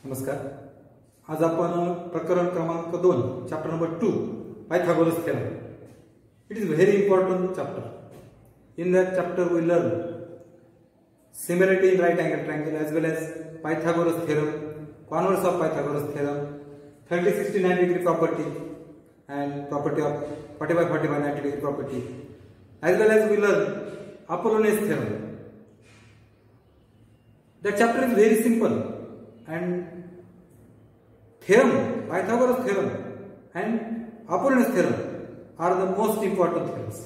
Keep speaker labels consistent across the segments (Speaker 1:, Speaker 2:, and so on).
Speaker 1: नमस्कार. आज आपण प्रकरण क्रमांक 2 chapter number 2 Pythagoras theorem. It is very important chapter. In that chapter we learn similarity in right angle triangle as well as Pythagoras theorem, converse of Pythagoras theorem, 30, 60, 90 degree property and property of 45, 45, 90 degree property, as well as we learn Apollonius theorem. That chapter is very simple and theorem, Pythagoras theorem and Apollonius theorem are the most important theorems.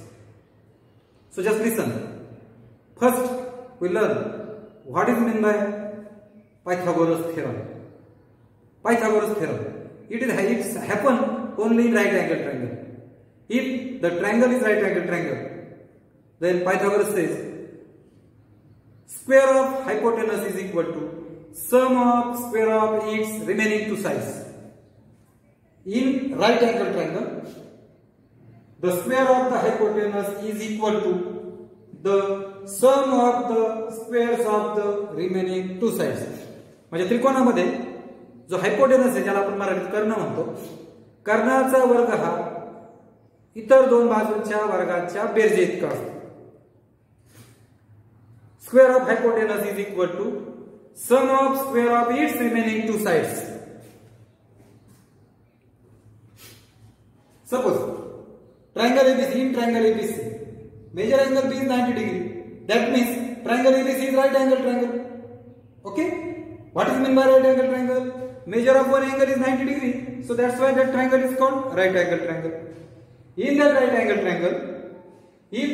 Speaker 1: So just listen. First we learn what is meant by Pythagoras theorem. Pythagoras theorem. It's happen only in right angle triangle. If the triangle is right angle triangle, then Pythagoras says square of hypotenuse is equal to sum of square of its remaining two sides. In right angle triangle, the square of the hypotenuse is equal to the sum of the squares of the remaining two sides. म्हणजे त्रिकोणामध्ये जो hypotenuse आहे ज्याला आपण मराठीत कर्ण म्हणतो, कर्णाचा वर्ग हा इतर दोन बाजूंच्या वर्गाच्या बेरजे इतका असतो. Square of hypotenuse is equal to sum of square of its remaining two sides. Suppose triangle ABC, in triangle ABC, major angle B is 90 degree. That means triangle ABC is right angle triangle. Okay? What is meant by right angle triangle? Measure of one angle is 90 degree. So that's why that triangle is called right angle triangle. In that right angle triangle, if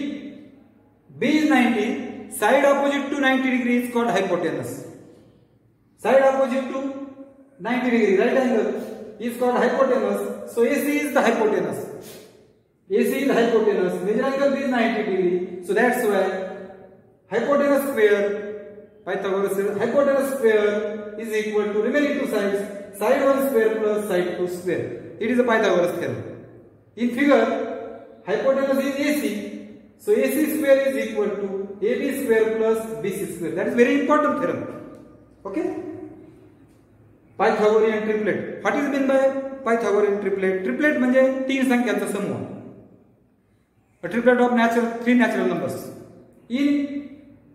Speaker 1: B is 90, side opposite to 90 degree is called hypotenuse. Side opposite to 90 degree, right angle, is called hypotenuse. So AC is the hypotenuse. AC is hypotenuse. Major angle B is 90 degree. So that's why hypotenuse square, Pythagoras says hypotenuse square is equal to remaining two sides, side 1 square plus side 2 square. It is a Pythagoras theorem. In figure, hypotenuse is AC. So AC square is equal to AB square plus BC square. That is very important theorem. Okay? Pythagorean triplet. What is meant by Pythagorean triplet? Triplet म्हणजे तीन संख्यांचा समूह. A triplet of three natural numbers. In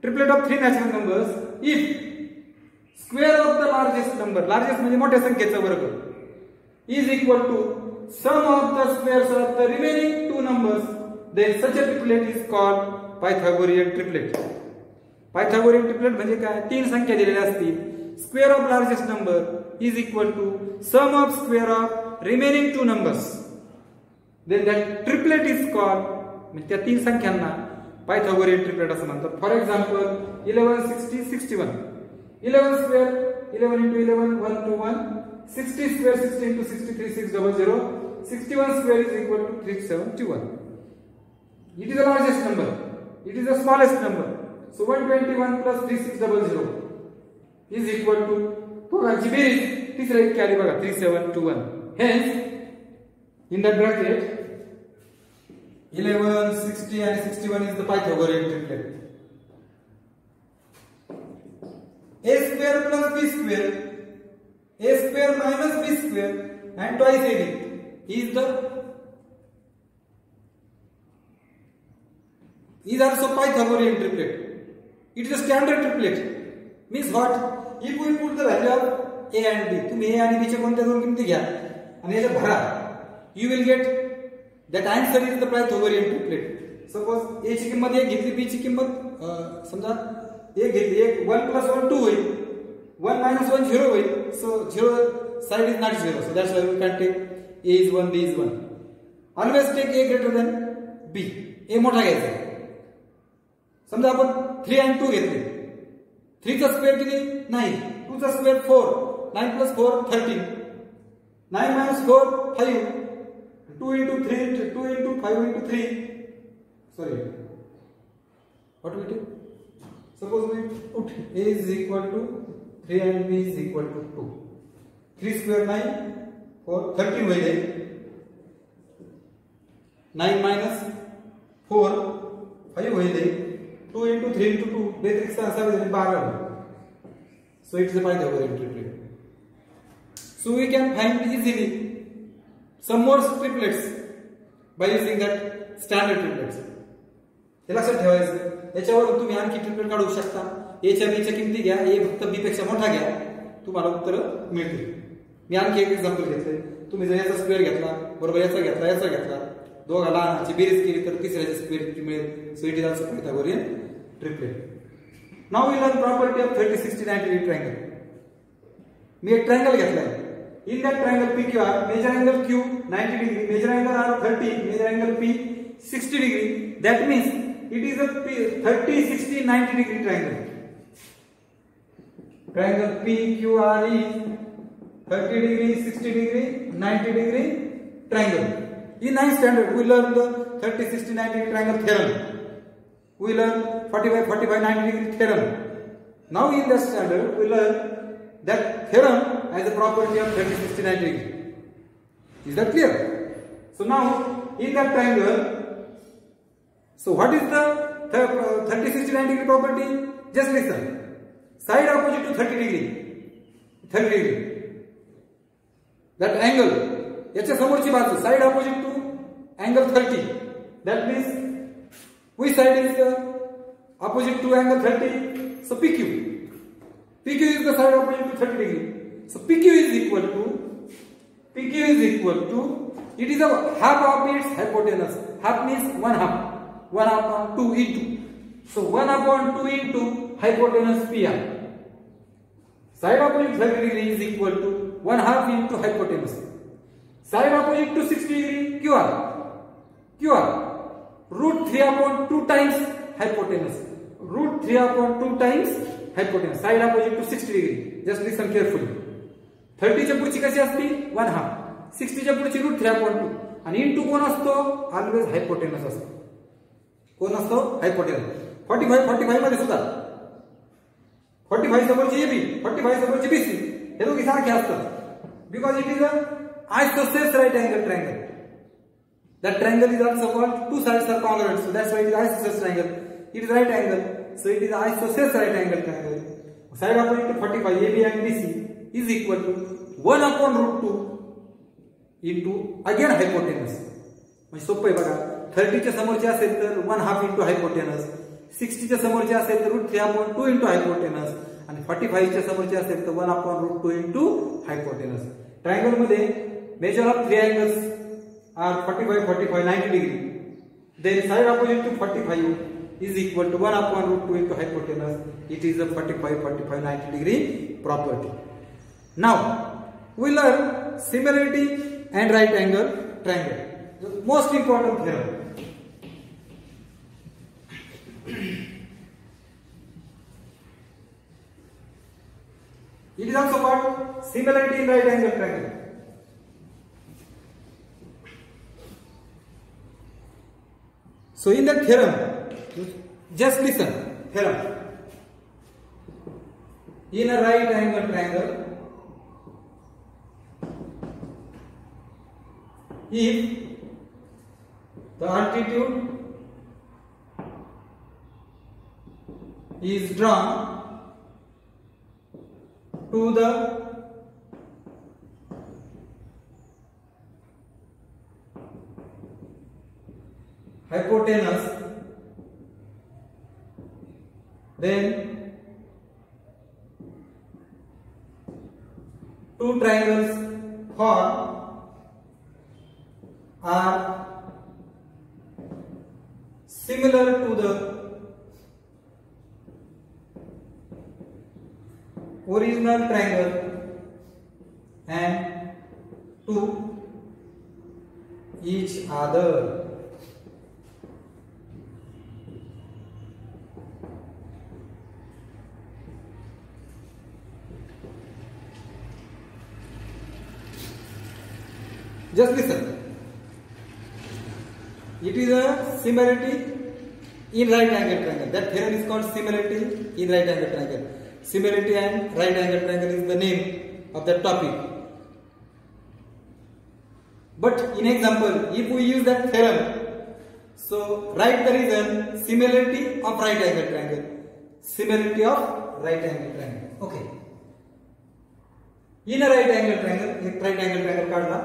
Speaker 1: triplet of three natural numbers, if square of the largest number, largest म्हणजे मोठ्या संख्येचा वर्ग, is equal to sum of the squares of the remaining two numbers, then such a triplet is called Pythagorean triplet. Pythagorean triplet म्हणजे काय? तीन संख्या दिलेल्या असतील. Square of largest number is equal to sum of square of remaining two numbers. Then that triplet is called, म्हणजे त्या तीन संख्यांना Pythagorean triplet असं म्हणतात. For example, 11, 60, 61. 11 square, 11 into 11, 1 to 1. 60 square, 60 into 63, 600. 61 square is equal to 371. It is the largest number. It is the smallest number. So 121 plus 3600 is equal to दोघांची berries तिसऱ्या इतकी आली बघा 3721. Hence in that bracket 11, 60 and 61 is the Pythagorean triplet. A square plus B square, A square minus B square and twice AB is also Pythagorean triplet. It is a standard triplet. Means what? If we put the value of A and B, तुम्ही A आणि B च्या कोणत्या दोन किमती घ्या आणि याच्या भरा, you will get that answer is the Pythagorean triplet. Suppose A ची किंमत 1 घेतली, B ची किंमत समजा 1 घेतली, 1 plus 1 2 होईल, 1 minus 1 0 होईल. So 0 side is not 0. So that's why we can take A is 1, B is 1. Always take A greater than B. A मोठा घ्यायचा. समजा आपण 3 and 2 घेतले. 3 चा स्क्वेअर किती? 9. 2 चा square 4. 9 plus 4 13. 9 minus 4 5. 2 into 3 2 into 5 into 3. Sorry. What we do? Suppose we put A is equal to 3 and B is equal to 2. 3 square 9 4 13 होईल. 9 minus 4 5 होईल. 2 into 3 into 2 बेत्रिक 12. So it is a Pythagorean triplet. So we can find easily some more triplets by using that standard triplets. हे लक्षात ठेवायचं. याच्यावरून तुम्ही आणखी triplet काढू शकता. एच्या बीच्या किमती घ्या, ए फक्त बी पेक्षा मोठा घ्या, तुम्हाला उत्तर मिळतील. मी आणखी एक एक्झाम्पल घेतले. तुम्ही जर याचा स्क्वेअर घेतला बरोबर, याचा घेतला, याचा घेतला, दोघा लहानाची बेरीज केली तर तिसऱ्याची स्क्वेअर किती मिळेल. So it is also Pythagorean triplet. Now we learn property of 30, 60, 90 degree triangle. मी एक ट्रायंगल घेतलाय. In that triangle PQR, measure angle Q 90 degree, measure angle R 30, measure angle P 60 degree. That means it is a 30, 60, 90 degree triangle. Triangle PQR is 30 degree, 60 degree, 90 degree triangle. In 9th standard, we learn the 30, 60, 90 degree triangle theorem. We learn 45, 45, 90 degree theorem. Now in the standard, we learn that theorem has a property of 30, 60, 90 degree. Is that clear? So now in that triangle, so what is the 30, 60, 90 degree property? Just listen. Side opposite to 30 degree. 30 degree. That angle. याच्या समोरची बाजू. Side opposite to angle 30. That means which side is opposite to angle 30? So PQ. PQ is the side opposite to 30 degree. So PQ is equal to, it is a half of its hypotenuse. Half means 1/2. 1/2 into. So 1/2 into hypotenuse PR. Side opposite 30 degree is equal to 1/2 into hypotenuse. Side opposite to 60 degree QR. √3/2 times hypotenuse. √3/2 times hypotenuse. Side opposite to 60 degree. Just listen carefully. 30 च्या पुढची कशी असते 1/2. 60 च्या पुढची √3/2 आणि into कोण असतो always hypotenuse असतो. कोण असतो हायपोटेनस. 45 मध्ये सुद्धा 45 समोरची AB, 45 समोरची BC हे दोघे सारखे असतात. Because it is a isosceles right angle triangle. That triangle is also called two sides are congruent, so that's why it is isosceles triangle. It is right angle, so it is isosceles right angle triangle. Side opposite to 45 AB and BC is equal to 1/√2 into again hypotenuse. म्हणजे सोपं आहे बघा. 30 च्या समोरचे असेल तर 1/2 into hypotenuse, 60 च्या समोरचे असेल तर √3/2 into hypotenuse आणि 45 च्या समोरचे असेल तर 1/√2 into hypotenuse. ट्रायंगल मध्ये measure of three angles are 45, 45, 90 degree. Then side opposite to 45 is equal to 1/√2 into hypotenuse. It is a 45, 45, 90 degree property. Now we learn similarity and right angle triangle. The most important theorem. It is also called similarity in right angle triangle. So in that theorem, just listen, theorem. In a right angle triangle, if the altitude is drawn to the hypotenuse, then two triangles formed are similar to the original triangle and to each other. Just listen. It is a similarity in right angle triangle. That theorem is called similarity in right angle triangle. Similarity and right angle triangle is the name of that topic. But in example, if we use that theorem, so write the reason similarity of right angle triangle. Similarity of right angle triangle. Okay. In a right angle triangle, एक right angle triangle काढला.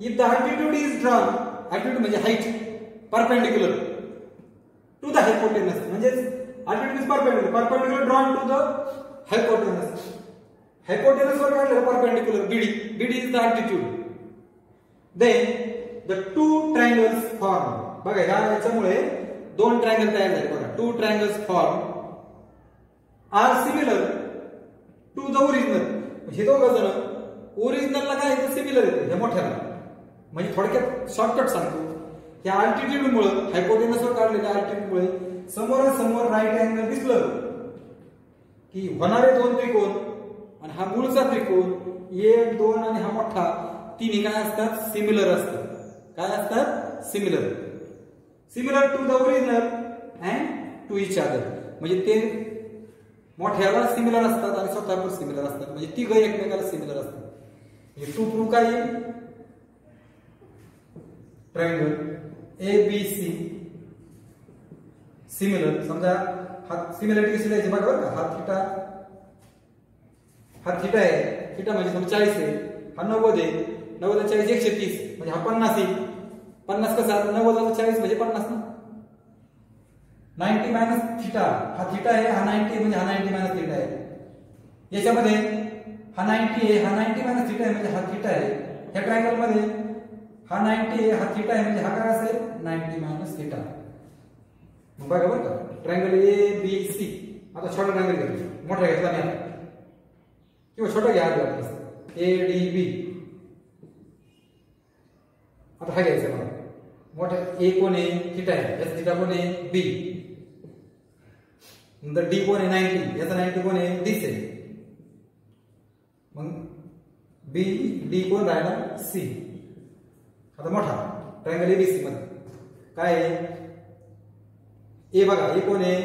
Speaker 1: If the altitude is drawn, altitude म्हणजे height, perpendicular to the hypotenuse, म्हणजे altitude is perpendicular drawn to the hypotenuse. Hypotenuse वर काढलं perpendicular BD is the altitude. Then the two triangles form. बघा याच्यामुळे दोन triangle तयार झाले. बघा two triangles form are similar to the original. हे दोघं जण ओरिजिनलला काय आहे सिमिलर येते या मोठ्याला. म्हणजे थोडक्यात शॉर्टकट सांगतो, या अल्टिट्यूड मुळे हायपोटेनसवर काढलेल्या अल्टिट्यूड मुळे समोरासमोर राईट अँगल दिसलं की होणारे दोन त्रिकोण आणि हा मूळचा त्रिकोण 1, 2 आणि हा मोठा तिन्ही काय असतात सिमिलर असतात. काय असतात similar. Similar to the original and to each other. म्हणजे ते मोठ्याला सिमिलर असतात आणि स्वतः पण सिमिलर असतात. म्हणजे तिघ एकमेकाला सिमिलर असतात. हे टू प्रूव्ह काय येईल. Triangle ABC similar. समजा हा सिमिलरिटी कशी द्यायची बघा बरं का. हा थिटा आहे. थिटा म्हणजे समजा 40 आहे. हा 90 आहे. 90 40 130 म्हणजे हा 50 आहे. 50 कसा 90 40 म्हणजे 50 ना. 90 मायनस थिटा. हा थिटा आहे. हा 90 म्हणजे हा 90 मायनस थिटा आहे. याच्यामध्ये हा 90 आहे. हा 90 मायनस थिटा आहे म्हणजे हा थिटा आहे. ह्या ट्रायंगल मध्ये हा 90 आहे. हा थिटा आहे म्हणजे हा काय असेल 90 मायनस थिटा. मग बघा बरं का ट्रायंगल ABC. आता छोटा ट्रायंगल घेतो. मोठा घेतला नाही किंवा छोटा घ्या ADB. आता हा घ्यायचा मला. मोठा A कोण आहे थिटा आहे. याचा थिटा कोण आहे B. नंतर D कोण आहे 90. याचा 90 कोण आहे D आहे. मग D कोण राहिला C. आता मोठा ट्रायंगल ABC मध्ये काय आहे A बघा. A कोण आहे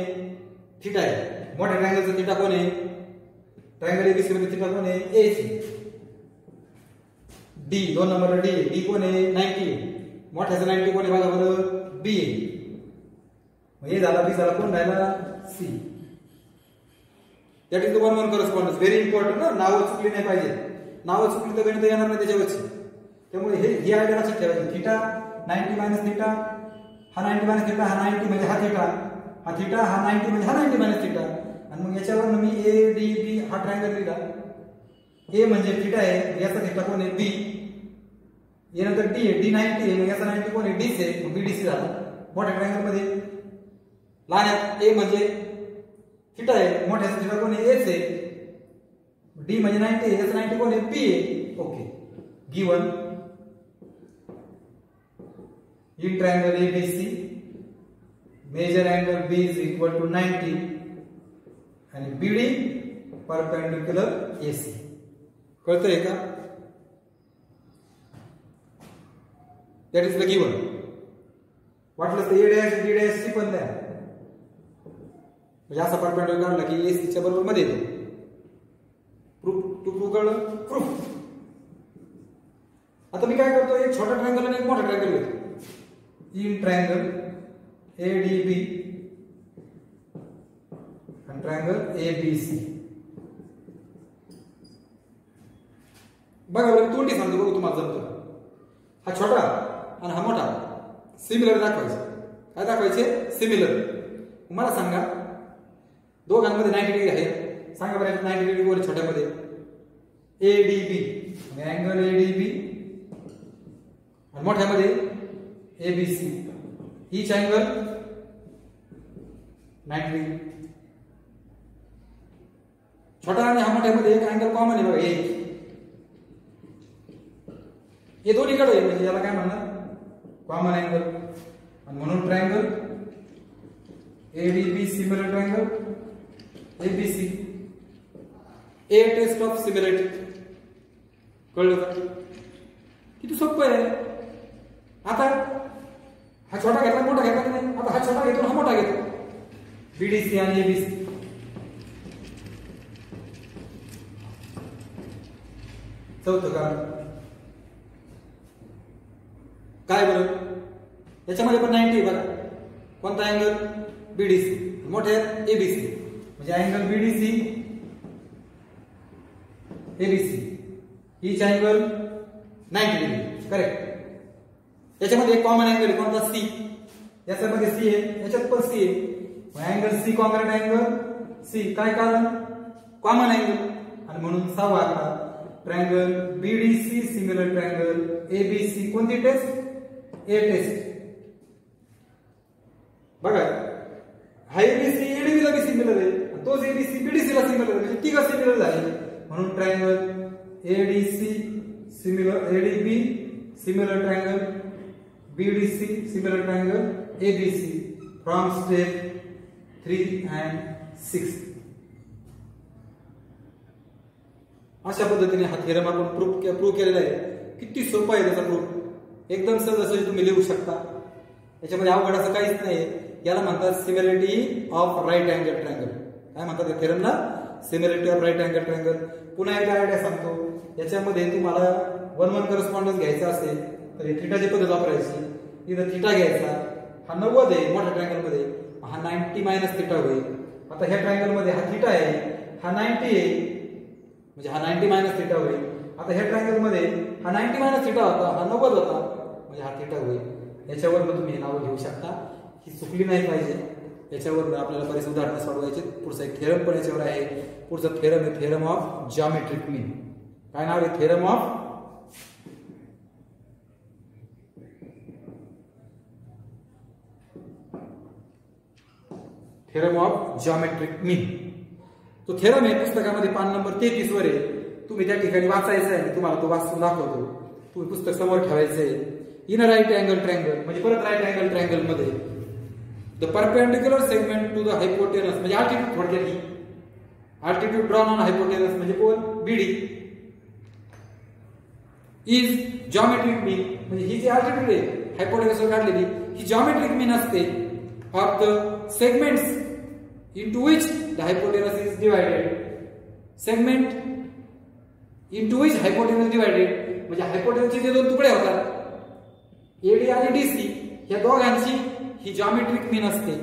Speaker 1: थिटा आहे. मोठ्या ट्रायंगलचा थिटा कोण आहे. ट्रायंगल ABC मध्ये थिटा कोण आहे AC. D 2 नंबरला D आहे. D कोण आहे 90 आहे. मोठ्याचा 90 कोण आहे बघा बरं B आहे. मग A झाला B झाला कोण राहिला C. That is the 1-1 correspondence. Very important ना. नावं चुकली नाही पाहिजे. नावं चुकली तर गणित येणार नाही त्याच्यावरची. त्यामुळे ही आयडिया लक्षात ठेवायची. Theta 90 minus theta. हा 90 मायनस थिटा. हा 90 म्हणजे हा थिटा. हा थिटा. हा 90 म्हणजे हा 90 मायनस थिटा. आणि मग याच्यावर मी ADB हा ट्रायंगल लिहिला. A म्हणजे थिटा आहे. याचा थिटा कोण आहे B. यानंतर D आहे. D 90 आहे. मग याचा 90 कोण आहे DC आहे. मग BDC झाला. मोठ्या ट्रायंगल मध्ये लहान्यात A म्हणजे थिटा आहे. मोठ्याचा थिटा कोण आहे AC आहे. D म्हणजे 90 आहे. याचा 90 कोण आहे B आहे. Okay. Given in triangle ABC major angle B is equal to 90 and BD perpendicular AC. कळतंय का. that is the given. वाटलं तर A dash D dash C पण द्या. म्हणजे असा परपेंडिक्युलर काढला की AC च्या बरोबर मध्ये येतो. प्रूफ कळलं. प्रूफ. आता मी काय करतो एक छोटा ट्रायंगल आणि एक मोठा ट्रायंगल घेतो. in triangle ADB and triangle ABC. बघा बरं तोंडी सांगतो बघू तुम्हाला जमतं. हा छोटा आणि हा मोठा सिमिलर दाखवायचे. काय दाखवायचे सिमिलर. मला सांगा दोघांमध्ये 90 डिग्री आहे. सांगा बरं 90 डिग्री वर छोट्यामध्ये ADB अँगल ADB आणि मोठ्यामध्ये ABC. each angle 90 degree. छोटा आणि हा मोठ्यामध्ये एक अँगल कॉमन आहे बघा हे दोन्हीकडे आहे. म्हणजे याला काय म्हणणार कॉमन अँगल. आणि म्हणून triangle ADB similar triangle ABC. A test of similarity. कळलं का. किती सोपं आहे. आता हा छोटा घेतला मोठा घेतला की नाही. आता हा छोटा घेतो हा मोठा घेतो. BDC आणि ABC. चौथं का काय बरं याच्यामध्ये पण 90 बघा. कोणता अँगल BDC. मोठे ABC म्हणजे angle BDC ABC each angle 90 degree correct. याच्यामध्ये एक कॉमन अँगल आहे कोणता सी, याच्यामध्ये सी आहे, याच्यात पण सी आहे, angle C congruent angle C, काय कारण कॉमन अँगल, आणि म्हणून 6वा आकडा triangle BDC similar triangle ABC, कोणती टेस्ट ए टेस्ट। बघा हा एबीसी एडीबी ला बी सिमिलर आहे, तोच एबीसी बीडीसी ला सिमिलर आहे, म्हणजे तिघ सिमिलर झाले, म्हणून triangle ADC similar ADB similar triangle BDC similar triangle ABC from step 3 and 6। अशा पद्धतीने हा थेरम आपण प्रूव्ह केलेला आहे। किती सोपा आहे त्याचा प्रूफ, एकदम सहज तुम्ही लिहू शकता, याच्यामध्ये अवघड असं काहीच नाही। याला म्हणतात similarity of right angle triangle, काय म्हणतात या थेरमला, similarity of right angle triangle. पुन्हा एकदा आयडिया सांगतो, याच्यामध्ये तुम्हाला 1-1 करस्पॉन्डन्स घ्यायचा असेल तर थीटाची पद्धत वापरायची, इथं थीटा घ्यायचा, हा 90 आहे मोठ्या ट्रायंगल मध्ये, हा 90 मायनस थीटा होईल। आता ह्या ट्रायंगल मध्ये हा थीटा आहे, हा 90 आहे, म्हणजे हा 90 मायनस थीटा होईल। आता ह्या ट्रायंगल मध्ये हा 90 मायनस थीटा होता, हा 90 होता, म्हणजे हा थीटा होईल। याच्यावर तुम्ही हे नाव घेऊ शकता, ही चुकली नाही पाहिजे। याच्यावर आपल्याला बरेच उदाहरणं सोडवायचे। पुढचा एक थेरम पण याच्यावर आहे, पुढचा थेरम आहे थेरम ऑफ जॉमेट्रिक मीन। काय नाव आहे, थेरम ऑफ जॉमेट्रिक मीन। तो थेरम आहे पुस्तकामध्ये पान नंबर 33 वर आहे, तुम्ही त्या ठिकाणी वाचायचं आहे, तुम्हाला तो वाचून दाखवतो, तुम्ही पुस्तक समोर ठेवायचंय। In a right angle triangle, म्हणजे परत राईट अँगल ट्रायंगल मध्ये the perpendicular segment to the hypotenuse, म्हणजे आल्टिट्यूड, थोडक्यात आल्टिट्यूड ड्रॉन ऑन हायपोटेनस म्हणजे कोण, बीडी, इज जॉमेट्रिक मीन, म्हणजे ही जी आल्टिट्यूड आहे हायपोटेनसवर काढलेली, ही जॉमेट्रिक मीन असते of the segments into which the hypotenuse is divided, segment into which hypotenuse divided, म्हणजे हायपोटेनसचे जे दोन तुकडे होतात एडी आणि डीसी, या दोघांची ही जॉमेट्रिक मीन असते,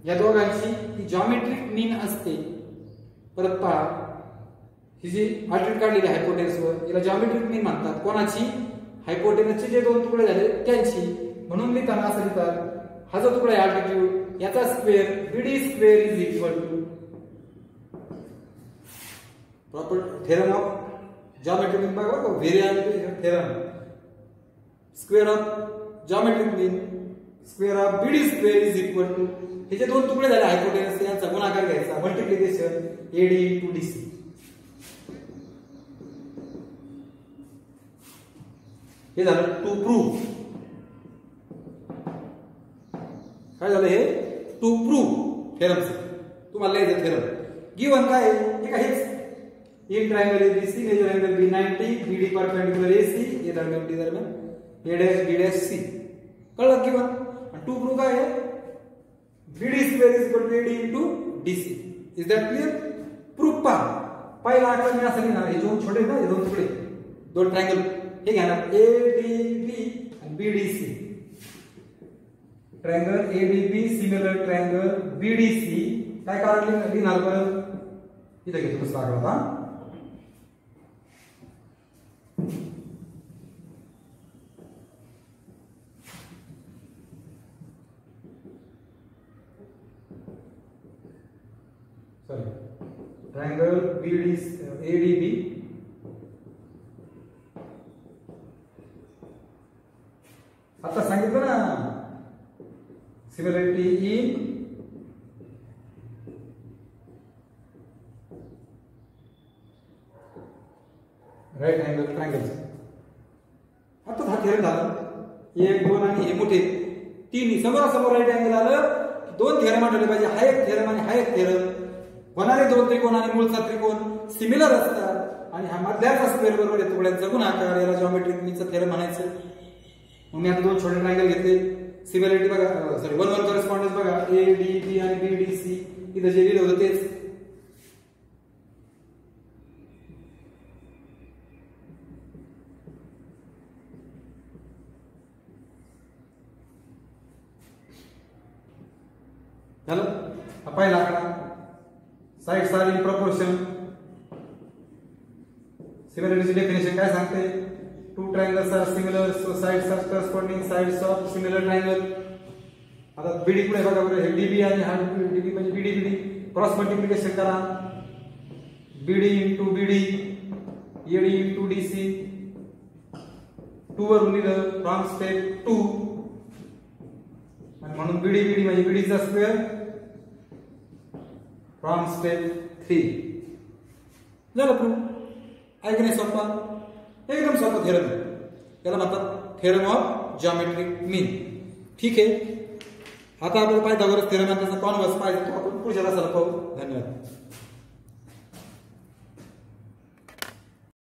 Speaker 1: या दोघांची ही जॉमेट्रिक मीन असते। परत पहा, ही जी आल्टिट्यूड काढलेली हायपोटेनसवर याला जॉमेट्रिक मीन म्हणतात, कोणाची, हायपोटेनसचे जे दोन तुकडे झाले त्यांची। म्हणून लिहिताना असं लिहितात, हा जो तुकडा आहे आल्टिट्यूड, याचा square BD square is equal to proper theorem of geometric mean. बघा variable theorem, square of geometric mean square of BD square is equal to, हे जे दोन तुकडे झाले हायपोटेनस यांचा गुणाकार घ्यायचा, मल्टिप्लिकेशन एडी इंटू डीसी। हे झालं टू प्रूव्ह, काय झालं हे, टू प्रूव्ह थेरमचं। तुम्हाला लिहायचं थेरम गिवन काय आहे, ठीक आहे, in triangle ABC measure angle B 90, BD perpendicular AC, A दरम्यान डी दरम्यान A dash B dash C, कळलं गिवन। आणि टू प्रूव्ह काय आहे, BD square is equal to AD into DC. Is that clear, proof पहा। पहिला आकडा मी असं लिहिणार, हे दोन छोटे ना, हे दोन तुकडे, दोन ट्रायंगल, हे घेणार ए डी बी आणि B D C, triangle ADB similar triangle BDC, काय कारण लिहिणार बरं, इथे घेतो दुसरा आकडा होता, सॉरी ट्रायंगल बीडीसी एडीबी आता सांगितलं ना, similarity in right angle triangle. आता हा थेरम झाला, 1 2 आणि हे मोठे तीन समोरासमोर राईट अँगल आलं, दोन थेरम आठवले पाहिजे, हा एक थेरम आणि हा एक थेरम, होणारे दोन त्रिकोण आणि मूळचा त्रिकोण सिमिलर असतात, आणि हा मधल्याचा स्क्वेअर बरोबर आहे तुकड्यांचा गुणाकार, याला जॉमेट्रिक मीनचा थेरम म्हणायचं। मग मी आता दोन छोटे ट्रायंगल घेतले, सिमिलरिटी बघा, सॉरी 1-1 करस्पॉन्डन्स बघा, ए डी बी आणि बी डी सी, इथं जे लिहिलं होतं तेच। झालं, हा पहिला आकडा, साइड्स आर इन प्रपोर्शन, सिमिलरिटीची डेफिनेशन काय सांगते? Two triangles are similar so sides are corresponding sides of similar triangle. आता बीडी पुढे बघा बरं, हे डीबी आणि हा डीबी म्हणजे बीडी बीडी क्रॉस मल्टिप्लिकेशन करा. BD into BD, AD into DC, 2 वरून लिहिलं फ्रॉम स्टेप 2 आणि म्हणून बीडी बीडी म्हणजे बीडीचा स्क्वेअर फ्रॉम स्टेप 3. झालं प्रूफ. आहे की नाही सोपा? एकदम सोपा थेरम. याला म्हणतात थेरम ऑफ जॉमेट्रिक मीन. ठीक आहे. आता आपल्याला पायथागोरस थेरम आणि त्याचा कॉन्व्हर्स पाहिजे तो आपण पुढच्या तासाला पाहू. धन्यवाद.